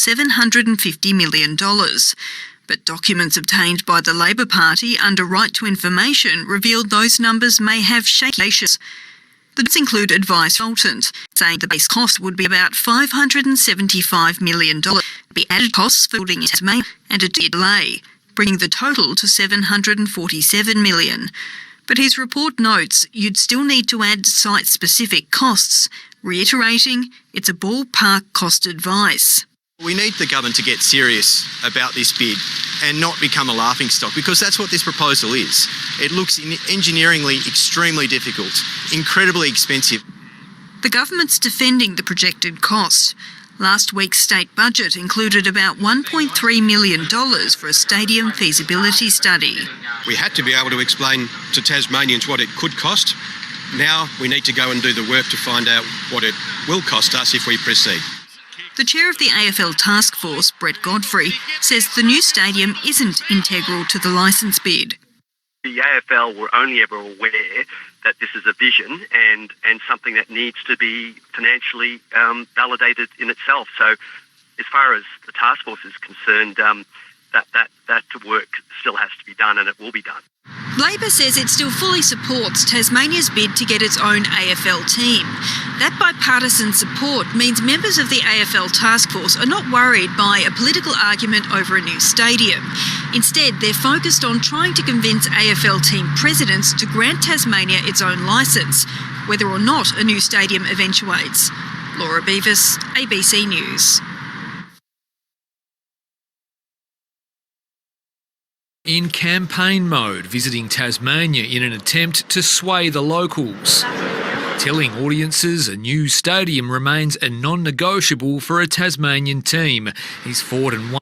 $750 million. But documents obtained by the Labor Party under Right to Information revealed those numbers may have shakiness. The notes include advice consultant saying the base cost would be about $575 million. The added costs for building in Tasmania and a delay, bringing the total to $747 million. But his report notes you'd still need to add site-specific costs, reiterating it's a ballpark cost advice. We need the government to get serious about this bid and not become a laughingstock, because that's what this proposal is. It looks engineeringly extremely difficult, incredibly expensive. The government's defending the projected cost. Last week's state budget included about $1.3 million for a stadium feasibility study. We had to be able to explain to Tasmanians what it could cost. Now we need to go and do the work to find out what it will cost us if we proceed. The chair of the AFL Task Force, Brett Godfrey, says the new stadium isn't integral to the licence bid. The AFL were only ever aware that this is a vision and something that needs to be financially validated in itself. So as far as the task force is concerned, that work still has to be done, and it will be done. Labor says it still fully supports Tasmania's bid to get its own AFL team. That bipartisan support means members of the AFL Task Force are not worried by a political argument over a new stadium. Instead, they're focused on trying to convince AFL team presidents to grant Tasmania its own licence, whether or not a new stadium eventuates. Laura Beavis, ABC News. In campaign mode, visiting Tasmania in an attempt to sway the locals, telling audiences a new stadium remains a non-negotiable for a Tasmanian team. He's fought and won